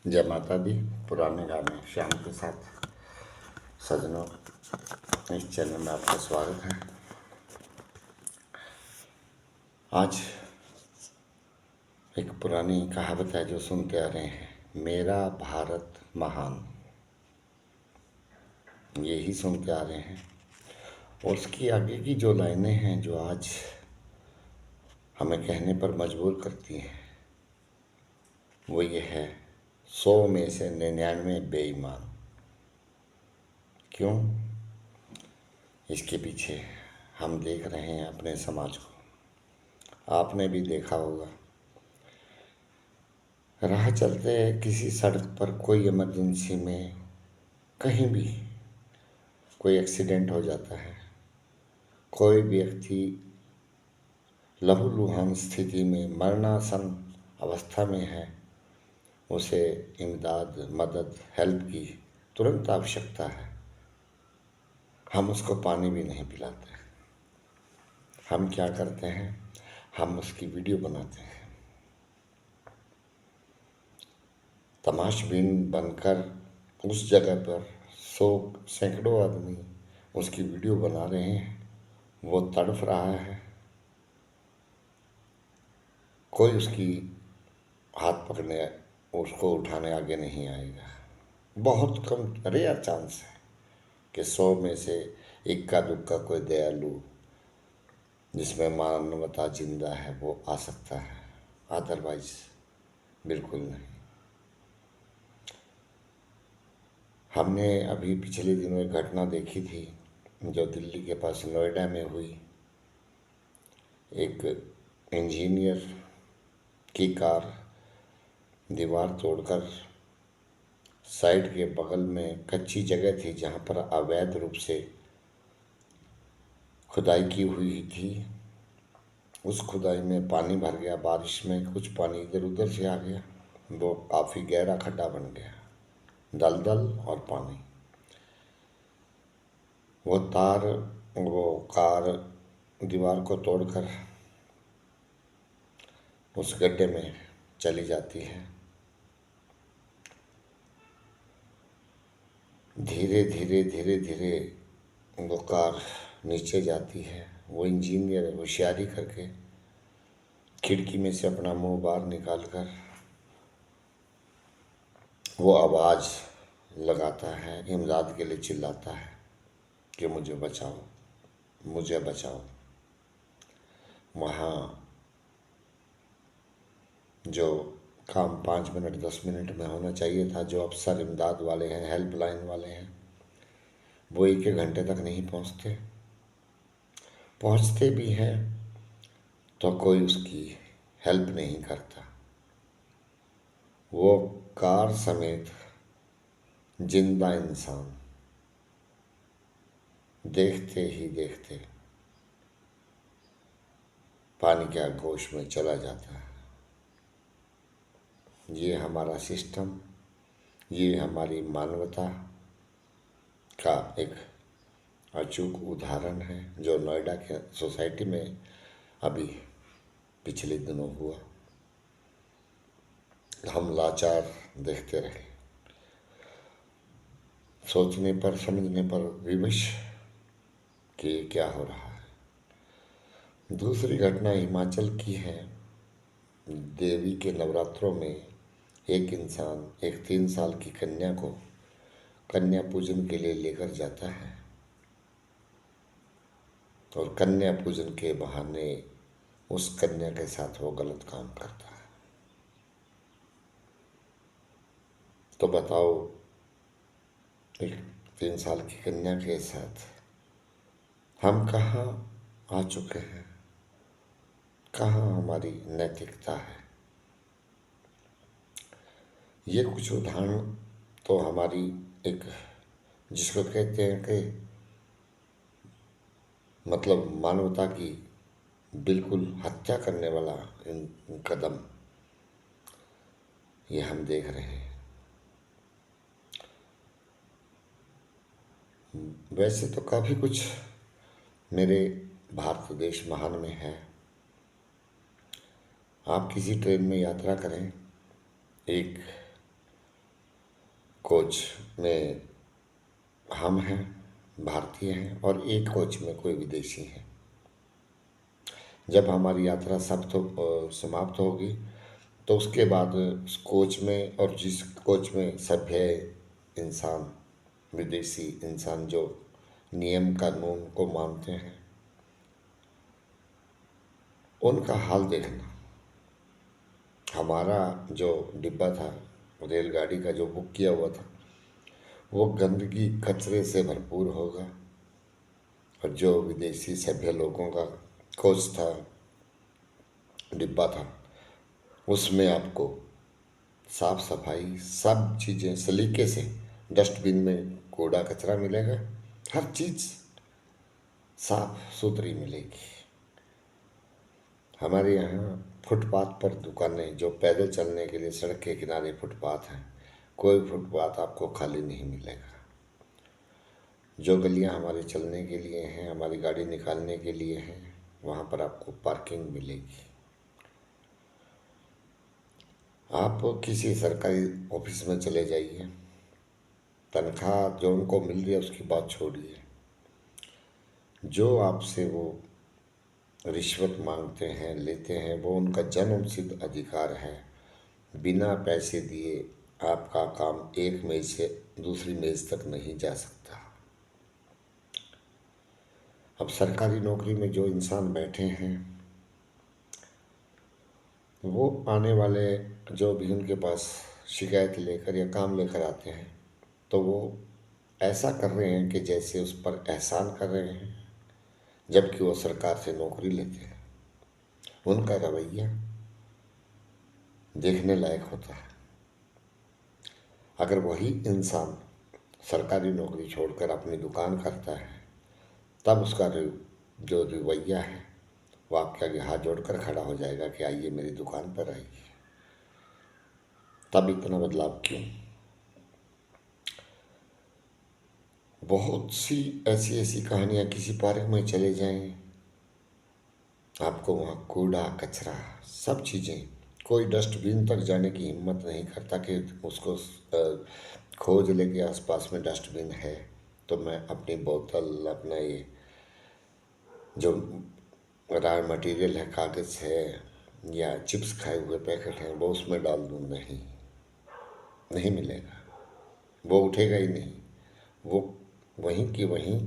जय माता दी। पुराने गाने श्याम के साथ सजनों, इस चैनल में आपका स्वागत है। आज एक पुरानी कहावत है जो सुनते आ रहे हैं, मेरा भारत महान। यही सुनते आ रहे हैं और उसकी आगे की जो लाइनें हैं जो आज हमें कहने पर मजबूर करती हैं, वो ये है, 100 में से 99 बेईमान। क्यों? इसके पीछे हम देख रहे हैं अपने समाज को। आपने भी देखा होगा, राह चलते किसी सड़क पर कोई इमरजेंसी में कहीं भी कोई एक्सीडेंट हो जाता है, कोई व्यक्ति लहूलुहान स्थिति में मरणासन अवस्था में है, उसे इमदाद, मदद, हेल्प की तुरंत आवश्यकता है। हम उसको पानी भी नहीं पिलाते। हम क्या करते हैं? हम उसकी वीडियो बनाते हैं। तमाशबीन बनकर उस जगह पर 100 सैकड़ों आदमी उसकी वीडियो बना रहे हैं, वो तड़फ रहा है, कोई उसकी हाथ पकड़ने, उसको उठाने आगे नहीं आएगा। बहुत कम, रेयर चांस है कि 100 में से इक्का दुक्का कोई दयालु जिसमें मानवता जिंदा है वो आ सकता है, अदरवाइज बिल्कुल नहीं। हमने अभी पिछले दिनों एक घटना देखी थी जो दिल्ली के पास नोएडा में हुई। एक इंजीनियर की कार दीवार तोड़कर साइड के बगल में कच्ची जगह थी जहाँ पर अवैध रूप से खुदाई की हुई थी, उस खुदाई में पानी भर गया। बारिश में कुछ पानी इधर उधर से आ गया, वो काफ़ी गहरा खड्डा बन गया, दलदल और पानी। वो कार दीवार को तोड़कर उस गड्ढे में चली जाती है। धीरे धीरे धीरे धीरे वो कार नीचे जाती है। वो इंजीनियर होशियारी करके खिड़की में से अपना मुंह बाहर निकालकर वो आवाज़ लगाता है, इमदाद के लिए चिल्लाता है कि मुझे बचाओ, मुझे बचाओ। वहाँ जो काम 5 मिनट 10 मिनट में होना चाहिए था, जो अफसर इमदाद वाले हैं, हेल्पलाइन वाले हैं, वो 1-1 घंटे तक नहीं पहुँचते। पहुँचते भी हैं तो कोई उसकी हेल्प नहीं करता। वो कार समेत जिंदा इंसान देखते ही देखते पानी के आगोश में चला जाता है। ये हमारा सिस्टम, ये हमारी मानवता का एक अचूक उदाहरण है जो नोएडा के सोसाइटी में अभी पिछले दिनों हुआ। हम लाचार देखते रहे, सोचने पर, समझने पर विवश कि ये क्या हो रहा है। दूसरी घटना हिमाचल की है। देवी के नवरात्रों में एक इंसान एक 3 साल की कन्या को कन्या पूजन के लिए लेकर जाता है और कन्या पूजन के बहाने उस कन्या के साथ वो गलत काम करता है। तो बताओ, एक 3 साल की कन्या के साथ हम कहाँ आ चुके हैं? कहाँ हमारी नैतिकता है? ये कुछ उदाहरण तो हमारी एक, जिसको कहते हैं कि मतलब मानवता की बिल्कुल हत्या करने वाला कदम, ये हम देख रहे हैं। वैसे तो काफ़ी कुछ मेरे भारत देश महान में है। आप किसी ट्रेन में यात्रा करें, एक कोच में हम हैं, भारतीय हैं, और एक कोच में कोई विदेशी है। जब हमारी यात्रा समाप्त होगी तो उसके बाद उस कोच में, और जिस कोच में सभ्य इंसान, विदेशी इंसान जो नियम कानून को मानते हैं, उनका हाल देखना। हमारा जो डिब्बा था, रेलगाड़ी का जो बुक किया हुआ था, वो गंदगी कचरे से भरपूर होगा। और जो विदेशी सभ्य लोगों का कोच था, डिब्बा था, उसमें आपको साफ सफाई सब चीज़ें सलीके से, डस्टबिन में कूड़ा कचरा मिलेगा, हर चीज़ साफ सुथरी मिलेगी। हमारे यहाँ फुटपाथ पर दुकानें, जो पैदल चलने के लिए सड़क के किनारे फुटपाथ हैं, कोई फुटपाथ आपको खाली नहीं मिलेगा। जो गलियाँ हमारे चलने के लिए हैं, हमारी गाड़ी निकालने के लिए हैं, वहाँ पर आपको पार्किंग मिलेगी। आप किसी सरकारी ऑफिस में चले जाइए, तनख्वाह जो उनको मिल रही है उसकी बात छोड़िए, जो आपसे वो रिश्वत मांगते हैं, लेते हैं, वो उनका जन्मसिद्ध अधिकार है। बिना पैसे दिए आपका काम एक मेज से दूसरी मेज तक नहीं जा सकता। अब सरकारी नौकरी में जो इंसान बैठे हैं, वो आने वाले जो भी उनके पास शिकायत लेकर या काम लेकर आते हैं, तो वो ऐसा कर रहे हैं कि जैसे उस पर एहसान कर रहे हैं, जबकि वो सरकार से नौकरी लेते हैं। उनका रवैया देखने लायक होता है। अगर वही इंसान सरकारी नौकरी छोड़कर अपनी दुकान करता है, तब उसका जो रवैया है, वो आपके आगे हाथ जोड़कर खड़ा हो जाएगा कि आइए मेरी दुकान पर आइए। तब इतना बदलाव क्यों? बहुत सी ऐसी ऐसी कहानियाँ, किसी पार्क में चले जाएं, आपको वहाँ कूड़ा कचरा सब चीज़ें, कोई डस्टबिन तक जाने की हिम्मत नहीं करता कि उसको खोज ले के आसपास में डस्टबिन है तो मैं अपनी बोतल, अपना ये जो रॉ मटेरियल है, कागज़ है या चिप्स खाए हुए पैकेट हैं, वो उसमें डाल दूँ। नहीं, नहीं मिलेगा, वो उठेगा ही नहीं। वो वहीं की वहीं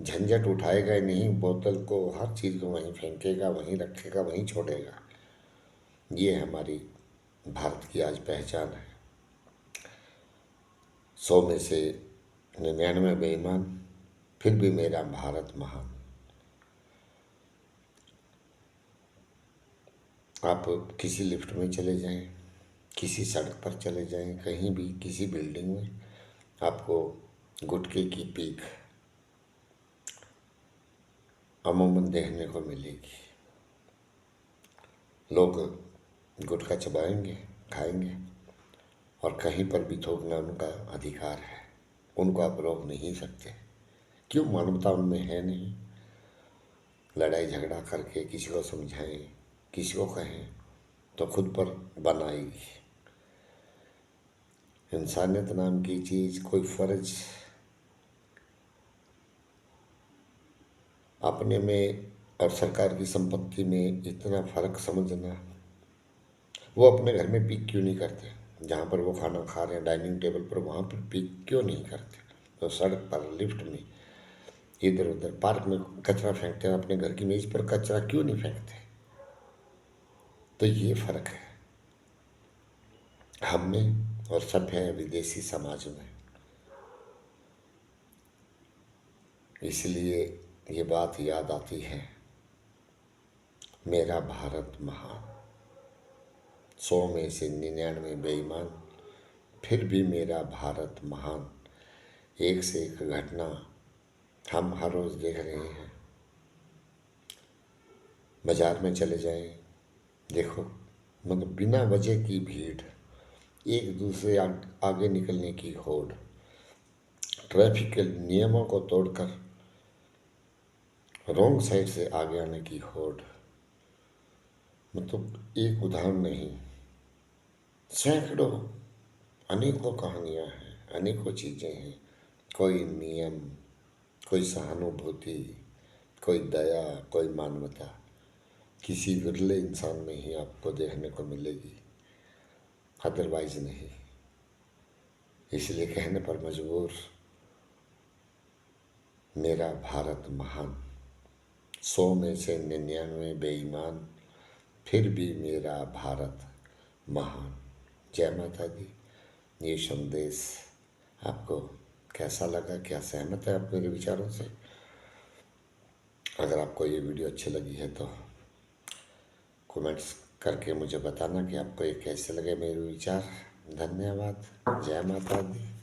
झंझट उठाएगा ही नहीं, बोतल को, हर चीज़ को वहीं फेंकेगा, वहीं रखेगा, वहीं छोड़ेगा। ये हमारी भारत की आज पहचान है। 100 में से 99 बेईमान, फिर भी मेरा भारत महान। आप किसी लिफ्ट में चले जाएं, किसी सड़क पर चले जाएं, कहीं भी किसी बिल्डिंग में, आपको गुटखे की पीक अमूमन देखने को मिलेगी। लोग गुटखा चबाएंगे, खाएंगे, और कहीं पर भी थूकना उनका अधिकार है, उनको आप रोक नहीं सकते। क्यों? मानवता उनमें है नहीं। लड़ाई झगड़ा करके किसी को समझाएं, किसी को कहें तो खुद पर बनाएगी। इंसानियत नाम की चीज़, कोई फ़र्ज अपने में और सरकार की संपत्ति में इतना फ़र्क समझना। वो अपने घर में पीक क्यों नहीं करते? जहाँ पर वो खाना खा रहे हैं डाइनिंग टेबल पर, वहाँ पर पीक क्यों नहीं करते? तो सड़क पर, लिफ्ट में, इधर उधर पार्क में कचरा फेंकते हैं, अपने घर की मेज़ पर कचरा क्यों नहीं फेंकते? तो ये फ़र्क है हम में और सभ्य विदेशी समाज में। इसलिए ये बात याद आती है, मेरा भारत महान। 100 में से 99 बेईमान, फिर भी मेरा भारत महान। एक से एक घटना हम हर रोज़ देख रहे हैं। बाजार में चले जाएं, देखो, मतलब बिना वजह की भीड़, एक दूसरे आगे निकलने की होड़, ट्रैफिक के नियमों को तोड़कर रॉन्ग साइड से आगे आने की होड़। मतलब एक उदाहरण नहीं, सैकड़ों, अनेकों कहानियाँ हैं। अनेकों चीज़ें हैं। कोई नियम, कोई सहानुभूति, कोई दया, कोई मानवता किसी विरले इंसान में ही आपको देखने को मिलेगी, अदरवाइज नहीं। इसलिए कहने पर मजबूर, मेरा भारत महान, 100 में से 99 बेईमान, फिर भी मेरा भारत महान। जय माता दी। ये संदेश आपको कैसा लगा? क्या सहमत है आप मेरे विचारों से? अगर आपको ये वीडियो अच्छी लगी है तो कमेंट्स करके मुझे बताना कि आपको ये कैसे लगे मेरे विचार। धन्यवाद। जय माता दी।